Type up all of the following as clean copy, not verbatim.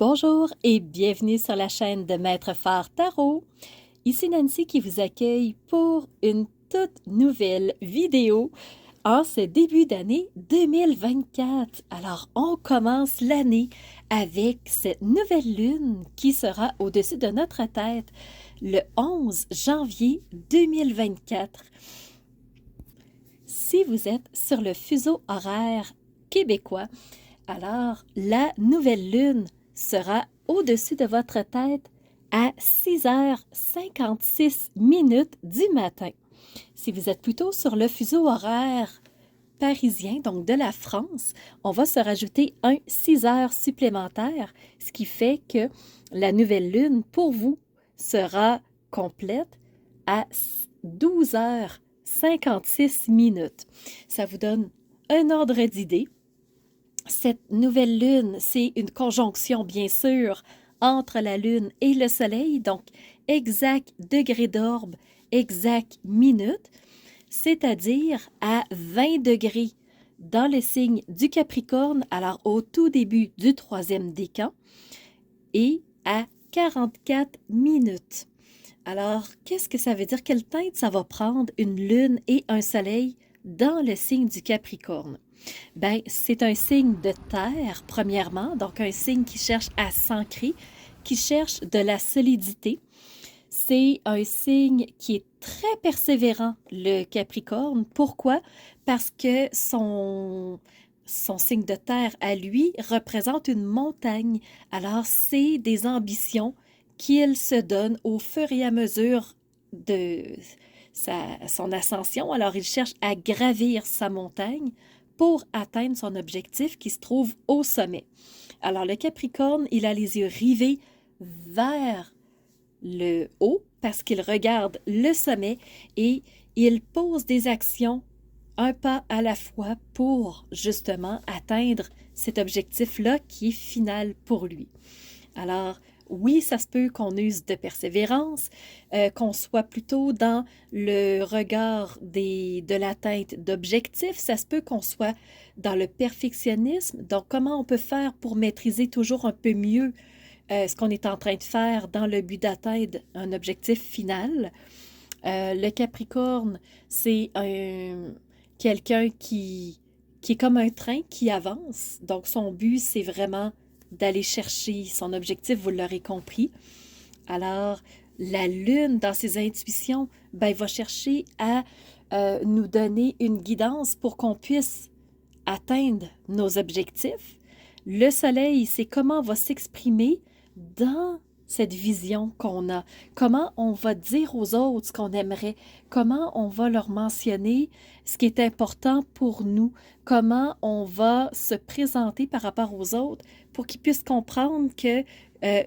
Bonjour et bienvenue sur la chaîne de Maître Phare Tarot. Ici Nancy qui vous accueille pour une toute nouvelle vidéo en ce début d'année 2024. Alors, on commence l'année avec cette nouvelle lune qui sera au-dessus de notre tête le 11 janvier 2024. Si vous êtes sur le fuseau horaire québécois, alors la nouvelle lune sera au-dessus de votre tête à 6h56 du matin. Si vous êtes plutôt sur le fuseau horaire parisien, donc de la France, on va se rajouter un 6 heures supplémentaires, ce qui fait que la nouvelle lune, pour vous, sera complète à 12h56. Ça vous donne un ordre d'idée. Cette nouvelle lune, c'est une conjonction, bien sûr, entre la lune et le soleil, donc exact degré d'orbe, exact minute, c'est-à-dire à 20 degrés dans le signe du Capricorne, alors au tout début du 3e décan, et à 44 minutes. Alors, qu'est-ce que ça veut dire? Quelle teinte ça va prendre une lune et un soleil dans le signe du Capricorne? Bien, c'est un signe de terre, premièrement, donc un signe qui cherche à s'ancrer, qui cherche de la solidité. C'est un signe qui est très persévérant, le Capricorne. Pourquoi? Parce que son signe de terre à lui représente une montagne. Alors, c'est des ambitions qu'il se donne au fur et à mesure de son ascension. Alors, il cherche à gravir sa montagne pour atteindre son objectif qui se trouve au sommet. Alors, le Capricorne, il a les yeux rivés vers le haut parce qu'il regarde le sommet et il pose des actions un pas à la fois pour justement atteindre cet objectif-là qui est final pour lui. Alors, oui, ça se peut qu'on use de persévérance, qu'on soit plutôt dans le regard de l'atteinte d'objectifs. Ça se peut qu'on soit dans le perfectionnisme. Donc, comment on peut faire pour maîtriser toujours un peu mieux ce qu'on est en train de faire dans le but d'atteindre un objectif final? Le Capricorne, c'est quelqu'un qui est comme un train qui avance. Donc, son but, c'est vraiment d'aller chercher son objectif, vous l'aurez compris. Alors, la Lune, dans ses intuitions, ben, va chercher à nous donner une guidance pour qu'on puisse atteindre nos objectifs. Le Soleil, c'est comment on va s'exprimer dans cette vision qu'on a, comment on va dire aux autres ce qu'on aimerait, comment on va leur mentionner ce qui est important pour nous, comment on va se présenter par rapport aux autres pour qu'ils puissent comprendre que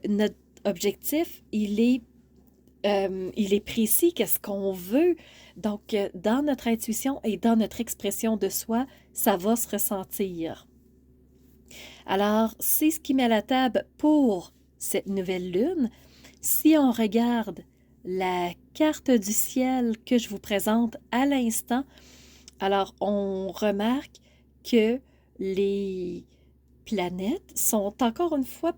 notre objectif, il est précis, qu'est-ce qu'on veut. Donc, dans notre intuition et dans notre expression de soi, ça va se ressentir. Alors, c'est ce qui met la table pour cette nouvelle lune. Si on regarde la carte du ciel que je vous présente à l'instant, alors on remarque que les planètes sont encore une fois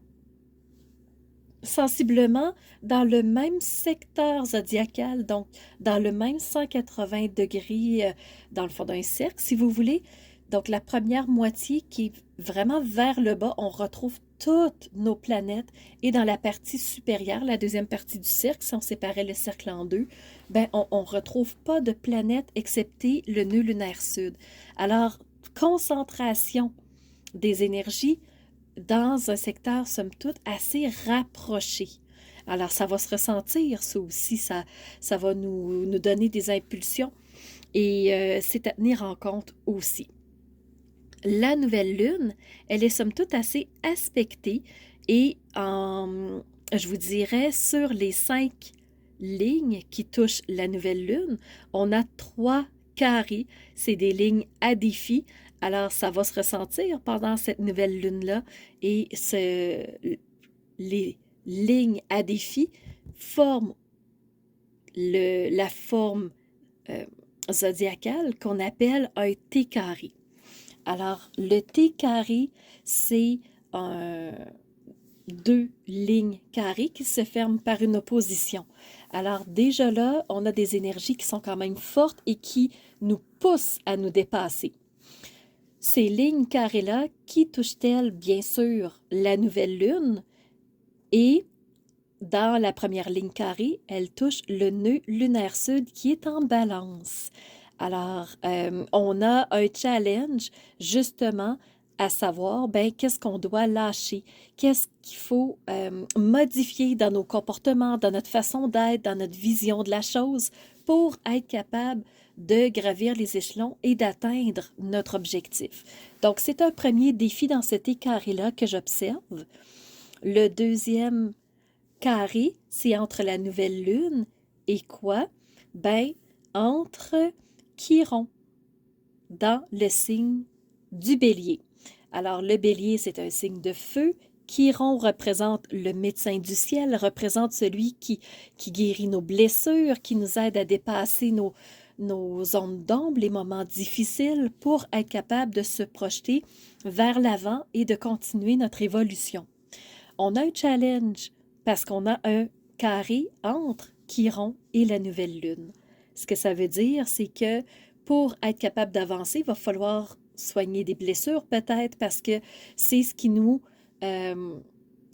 sensiblement dans le même secteur zodiacal, donc dans le même 180 degrés dans le fond d'un cercle, si vous voulez. Donc la première moitié qui est vraiment vers le bas, on retrouve toutes nos planètes et dans la partie supérieure, la deuxième partie du cercle, si on séparait le cercle en deux, ben on ne retrouve pas de planètes excepté le nœud lunaire sud. Alors, concentration des énergies dans un secteur, somme toute, assez rapproché. Alors, ça va se ressentir, ça aussi, ça va nous donner des impulsions et c'est à tenir en compte aussi. La nouvelle lune, elle est somme toute assez aspectée et je vous dirais, sur les 5 lignes qui touchent la nouvelle lune, on a 3 carrés, c'est des lignes à défi. Alors, ça va se ressentir pendant cette nouvelle lune-là et les lignes à défi forment la forme zodiacale qu'on appelle un T carré. Alors, le T carré, c'est deux lignes carrées qui se ferment par une opposition. Alors déjà là, on a des énergies qui sont quand même fortes et qui nous poussent à nous dépasser. Ces lignes carrées-là, qui touchent-elles? Bien sûr, la nouvelle lune et dans la première ligne carrée, elle touche le nœud lunaire sud qui est en balance. Alors, on a un challenge justement à savoir, ben, qu'est-ce qu'on doit lâcher, qu'est-ce qu'il faut modifier dans nos comportements, dans notre façon d'être, dans notre vision de la chose pour être capable de gravir les échelons et d'atteindre notre objectif. Donc, c'est un premier défi dans cet écarré-là que j'observe. Le deuxième carré, c'est entre la nouvelle lune et quoi? Ben, entre Chiron, dans le signe du bélier. Alors, le bélier, c'est un signe de feu. Chiron représente le médecin du ciel, représente celui qui guérit nos blessures, qui nous aide à dépasser nos zones d'ombre, les moments difficiles pour être capable de se projeter vers l'avant et de continuer notre évolution. On a un challenge parce qu'on a un carré entre Chiron et la nouvelle lune. Ce que ça veut dire, c'est que pour être capable d'avancer, il va falloir soigner des blessures peut-être parce que c'est ce qui nous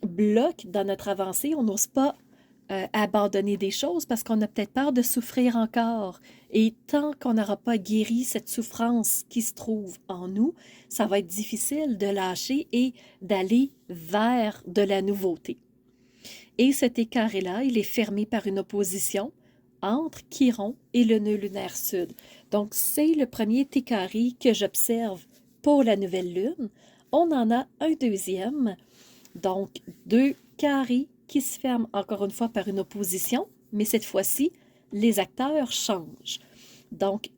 bloque dans notre avancée. On n'ose pas abandonner des choses parce qu'on a peut-être peur de souffrir encore. Et tant qu'on n'aura pas guéri cette souffrance qui se trouve en nous, ça va être difficile de lâcher et d'aller vers de la nouveauté. Et cet écarré-là, il est fermé par une opposition entre Chiron et le nœud lunaire sud. Donc, c'est le premier écarré que j'observe pour la nouvelle lune. On en a un deuxième, donc deux carrés qui se ferment encore une fois par une opposition, mais cette fois-ci, les acteurs changent. Donc,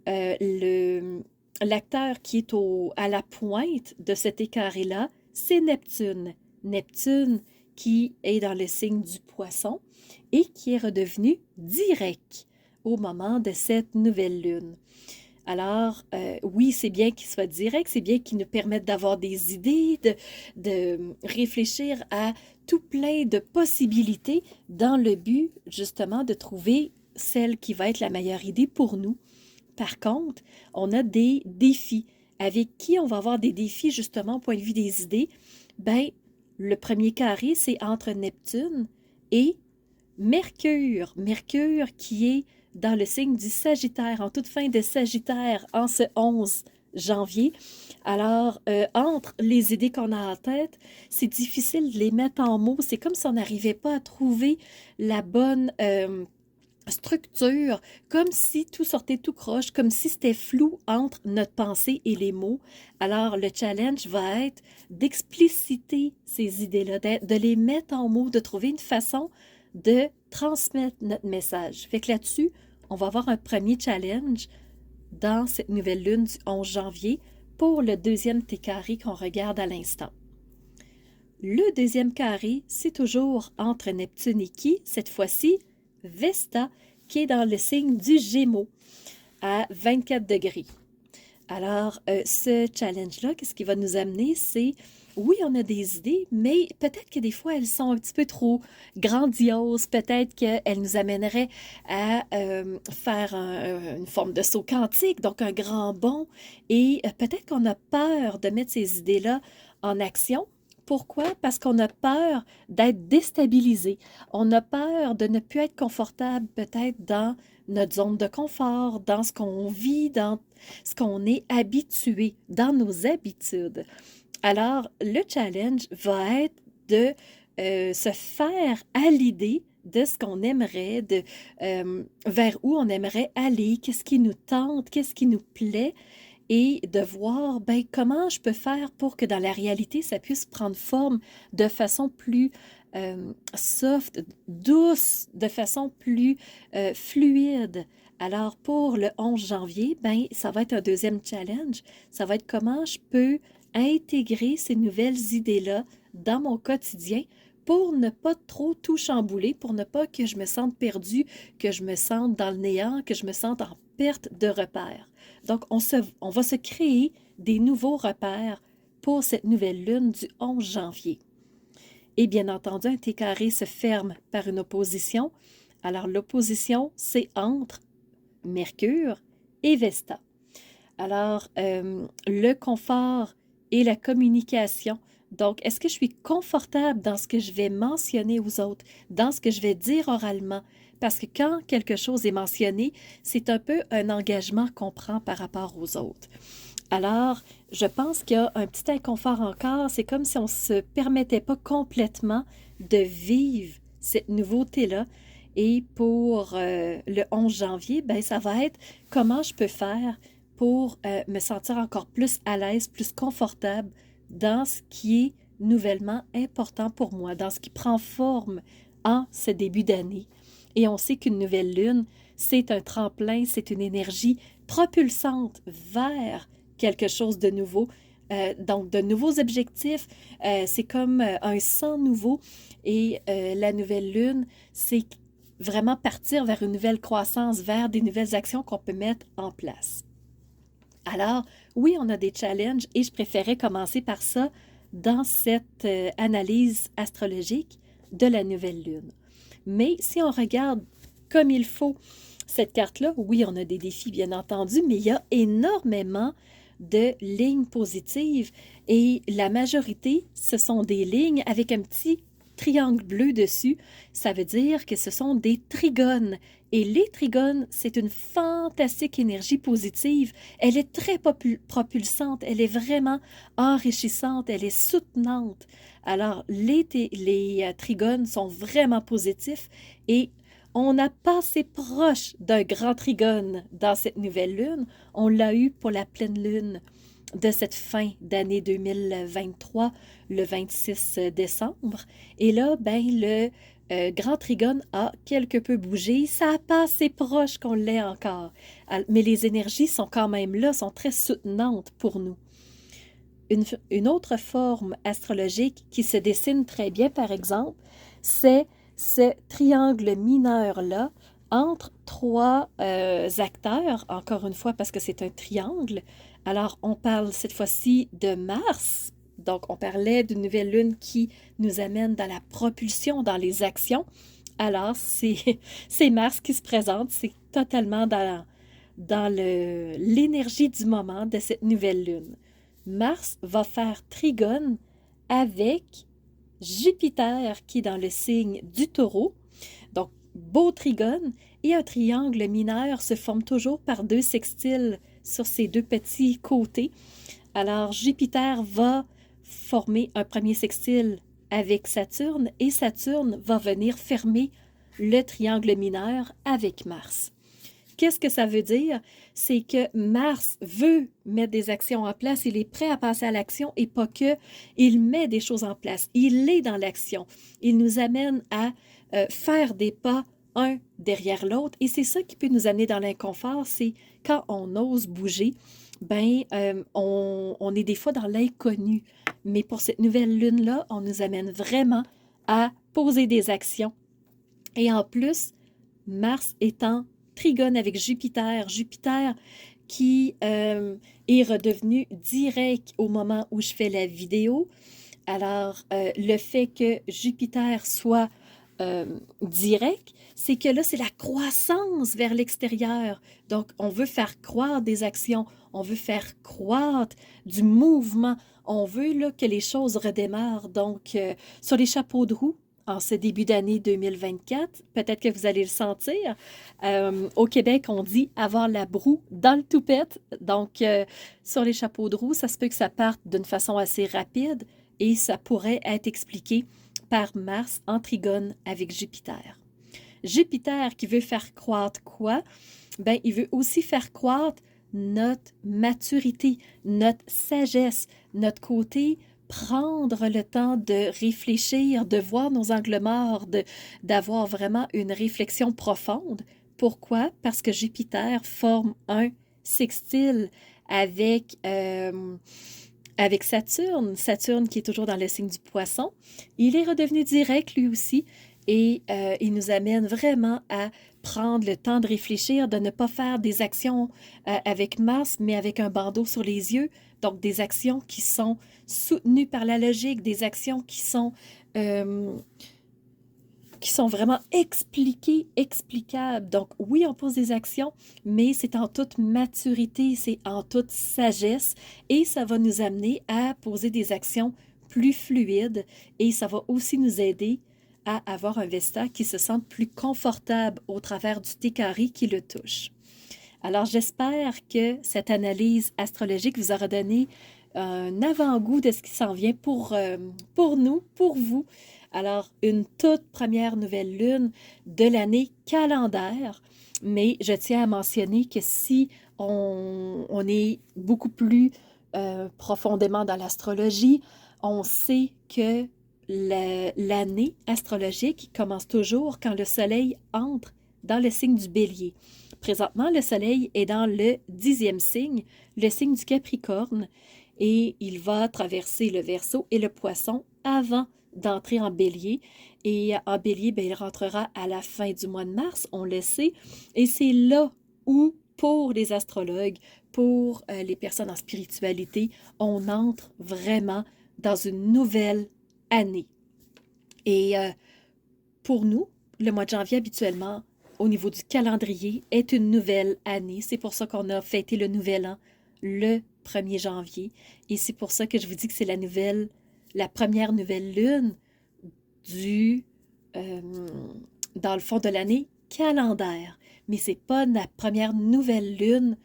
l'acteur qui est à la pointe de cet écarré-là, c'est Neptune. Neptune qui est dans le signe du poisson et qui est redevenu direct au moment de cette nouvelle lune. Alors, oui, c'est bien qu'il soit direct, c'est bien qu'il nous permette d'avoir des idées, de réfléchir à tout plein de possibilités dans le but, justement, de trouver celle qui va être la meilleure idée pour nous. Par contre, on a des défis. Avec qui on va avoir des défis, justement, au point de vue des idées? Ben, le premier carré, c'est entre Neptune et Mercure. Mercure qui est dans le signe du Sagittaire, en toute fin de Sagittaire, en ce 11 janvier. Alors, entre les idées qu'on a en tête, c'est difficile de les mettre en mots. C'est comme si on n'arrivait pas à trouver la bonne structure, comme si tout sortait tout croche, comme si c'était flou entre notre pensée et les mots. Alors, le challenge va être d'expliciter ces idées-là, de les mettre en mots, de trouver une façon de transmettre notre message. Fait que là-dessus, on va avoir un premier challenge dans cette nouvelle lune du 11 janvier pour le deuxième carré qu'on regarde à l'instant. Le deuxième carré, c'est toujours entre Neptune et qui, cette fois-ci, Vesta, qui est dans le signe du Gémeaux, à 24 degrés. Alors, ce challenge-là, qu'est-ce qui va nous amener? C'est, oui, on a des idées, mais peut-être que des fois, elles sont un petit peu trop grandioses. Peut-être qu'elles nous amèneraient à faire une forme de saut quantique, donc un grand bond. Et peut-être qu'on a peur de mettre ces idées-là en action. Pourquoi? Parce qu'on a peur d'être déstabilisé. On a peur de ne plus être confortable peut-être dans notre zone de confort, dans ce qu'on vit, dans ce qu'on est habitué, dans nos habitudes. Alors, le challenge va être de se faire à l'idée de ce qu'on aimerait, vers où on aimerait aller, qu'est-ce qui nous tente, qu'est-ce qui nous plaît, et de voir ben, comment je peux faire pour que dans la réalité, ça puisse prendre forme de façon plus soft, douce, de façon plus fluide. Alors, pour le 11 janvier, ben, ça va être un deuxième challenge. Ça va être comment je peux intégrer ces nouvelles idées-là dans mon quotidien pour ne pas trop tout chambouler, pour ne pas que je me sente perdue, que je me sente dans le néant, que je me sente en perte de repères. Donc, on va se créer des nouveaux repères pour cette nouvelle lune du 11 janvier. Et bien entendu, un T carré se ferme par une opposition. Alors l'opposition, c'est entre Mercure et Vesta. Alors, le confort et la communication. Donc, est-ce que je suis confortable dans ce que je vais mentionner aux autres, dans ce que je vais dire oralement? Parce que quand quelque chose est mentionné, c'est un peu un engagement qu'on prend par rapport aux autres. Alors, je pense qu'il y a un petit inconfort encore. C'est comme si on ne se permettait pas complètement de vivre cette nouveauté-là. Et pour le 11 janvier, ben, ça va être comment je peux faire pour me sentir encore plus à l'aise, plus confortable dans ce qui est nouvellement important pour moi, dans ce qui prend forme en ce début d'année. Et on sait qu'une nouvelle lune, c'est un tremplin, c'est une énergie propulsante vers quelque chose de nouveau. Donc, de nouveaux objectifs, c'est comme un sang nouveau. Et la nouvelle lune, c'est vraiment partir vers une nouvelle croissance, vers des nouvelles actions qu'on peut mettre en place. Alors, oui, on a des challenges et je préférais commencer par ça dans cette analyse astrologique de la nouvelle lune. Mais si on regarde comme il faut cette carte-là, oui, on a des défis, bien entendu, mais il y a énormément de lignes positives et la majorité, ce sont des lignes avec un petit triangle bleu dessus. Ça veut dire que ce sont des trigones. Et les trigones, c'est une fantastique énergie positive. Elle est très propulsante, elle est vraiment enrichissante, elle est soutenante. Alors, les trigones sont vraiment positifs et on n'a pas assez proche d'un grand trigone dans cette nouvelle lune. On l'a eu pour la pleine lune de cette fin d'année 2023, le 26 décembre. Et là, ben, le grand trigone a quelque peu bougé. Ça n'a pas assez proche qu'on l'ait encore. Mais les énergies sont quand même là, sont très soutenantes pour nous. Une autre forme astrologique qui se dessine très bien, par exemple, c'est ce triangle mineur-là entre trois acteurs, encore une fois parce que c'est un triangle. Alors, on parle cette fois-ci de Mars. Donc, on parlait d'une nouvelle lune qui nous amène dans la propulsion, dans les actions. Alors, c'est Mars qui se présente. C'est totalement dans l'énergie du moment de cette nouvelle lune. Mars va faire trigone avec Jupiter qui est dans le signe du Taureau. Donc, beau trigone et un triangle mineur se forme toujours par deux sextiles sur ces deux petits côtés. Alors, Jupiter va former un premier sextile avec Saturne et Saturne va venir fermer le triangle mineur avec Mars. Qu'est-ce que ça veut dire? C'est que Mars veut mettre des actions en place, il est prêt à passer à l'action et pas que, il met des choses en place, il est dans l'action. Il nous amène à faire des pas un derrière l'autre et c'est ça qui peut nous amener dans l'inconfort, c'est quand on ose bouger, ben on est des fois dans l'inconnu. Mais pour cette nouvelle lune-là, on nous amène vraiment à poser des actions. Et en plus, Mars étant trigone avec Jupiter. Jupiter qui est redevenu direct au moment où je fais la vidéo. Alors, le fait que Jupiter soit direct, c'est que là, c'est la croissance vers l'extérieur. Donc, on veut faire croître des actions, on veut faire croître du mouvement, on veut là, que les choses redémarrent. Donc, sur les chapeaux de roue, en ce début d'année 2024, peut-être que vous allez le sentir. Au Québec, on dit avoir la broue dans le toupette. Donc, sur les chapeaux de roue, ça se peut que ça parte d'une façon assez rapide et ça pourrait être expliqué par Mars en trigone avec Jupiter. Jupiter qui veut faire croître quoi? Ben, il veut aussi faire croître notre maturité, notre sagesse, notre côté prendre le temps de réfléchir, de voir nos angles morts, d'avoir vraiment une réflexion profonde. Pourquoi? Parce que Jupiter forme un sextile avec, avec Saturne. Saturne qui est toujours dans le signe du Poisson. Il est redevenu direct lui aussi et il nous amène vraiment à prendre le temps de réfléchir, de ne pas faire des actions avec Mars, mais avec un bandeau sur les yeux. Donc, des actions qui sont soutenues par la logique, des actions qui sont euh, qui sont vraiment explicables. Donc, oui, on pose des actions, mais c'est en toute maturité, c'est en toute sagesse et ça va nous amener à poser des actions plus fluides et ça va aussi nous aider à avoir un Vesta qui se sente plus confortable au travers du thé carré qui le touche. Alors, j'espère que cette analyse astrologique vous aura donné un avant-goût de ce qui s'en vient pour nous, pour vous. Alors, une toute première nouvelle lune de l'année calendaire, mais je tiens à mentionner que si on est beaucoup plus profondément dans l'astrologie, on sait que l'année astrologique commence toujours quand le soleil entre dans le signe du bélier. Présentement, le soleil est dans le 10e signe, le signe du Capricorne, et il va traverser le Verseau et le Poisson avant d'entrer en Bélier. Et en Bélier, ben, il rentrera à la fin du mois de mars, on le sait, et c'est là où, pour les astrologues, pour les personnes en spiritualité, on entre vraiment dans une nouvelle année. Et pour nous, le mois de janvier, habituellement, au niveau du calendrier, est une nouvelle année. C'est pour ça qu'on a fêté le nouvel an le 1er janvier. Et c'est pour ça que je vous dis que c'est la première nouvelle lune du, euh, dans le fond de l'année calendaire. Mais c'est pas la première nouvelle lune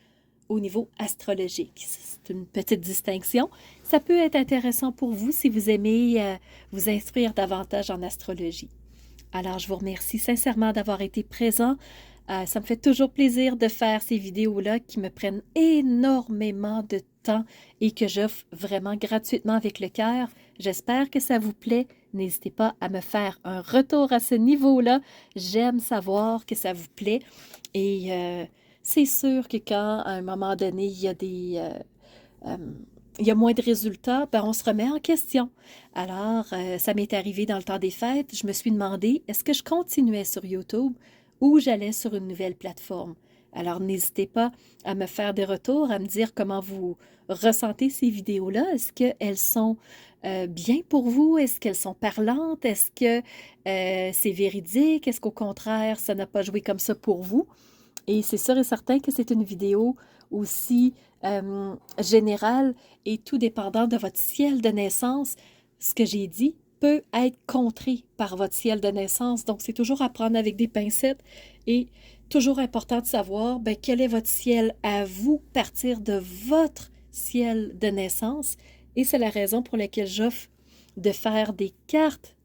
au niveau astrologique. C'est une petite distinction. Ça peut être intéressant pour vous si vous aimez vous instruire davantage en astrologie. Alors, je vous remercie sincèrement d'avoir été présent. Ça me fait toujours plaisir de faire ces vidéos-là qui me prennent énormément de temps et que j'offre vraiment gratuitement avec le cœur. J'espère que ça vous plaît. N'hésitez pas à me faire un retour à ce niveau-là. J'aime savoir que ça vous plaît. Et c'est sûr que quand, à un moment donné, il y a moins de résultats, ben on se remet en question. Alors, ça m'est arrivé dans le temps des fêtes, je me suis demandé, est-ce que je continuais sur YouTube ou j'allais sur une nouvelle plateforme? Alors, n'hésitez pas à me faire des retours, à me dire comment vous ressentez ces vidéos-là. Est-ce qu'elles sont bien pour vous? Est-ce qu'elles sont parlantes? Est-ce que c'est véridique? Est-ce qu'au contraire, ça n'a pas joué comme ça pour vous? Et c'est sûr et certain que c'est une vidéo aussi générale et tout dépendant de votre ciel de naissance. Ce que j'ai dit peut être contré par votre ciel de naissance. Donc, c'est toujours à prendre avec des pincettes et toujours important de savoir ben, quel est votre ciel à vous, partir de votre ciel de naissance. Et c'est la raison pour laquelle j'offre de faire des cartes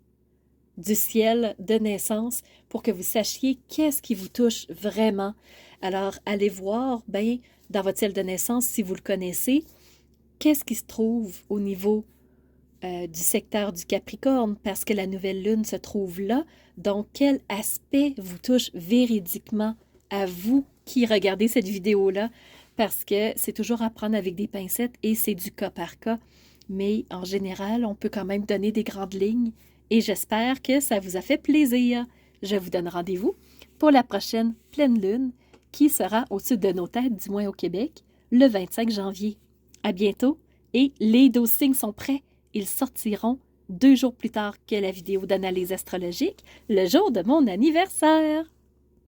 du ciel de naissance pour que vous sachiez qu'est-ce qui vous touche vraiment. Alors, allez voir, ben, dans votre ciel de naissance, si vous le connaissez, qu'est-ce qui se trouve au niveau du secteur du Capricorne, parce que la nouvelle lune se trouve là. Donc, quel aspect vous touche véridiquement à vous qui regardez cette vidéo-là, parce que c'est toujours à prendre avec des pincettes et c'est du cas par cas. Mais en général, on peut quand même donner des grandes lignes et j'espère que ça vous a fait plaisir. Je vous donne rendez-vous pour la prochaine pleine lune qui sera au-dessus de nos têtes, du moins au Québec, le 25 janvier. À bientôt et les 12 signes sont prêts. Ils sortiront 2 jours plus tard que la vidéo d'analyse astrologique, le jour de mon anniversaire.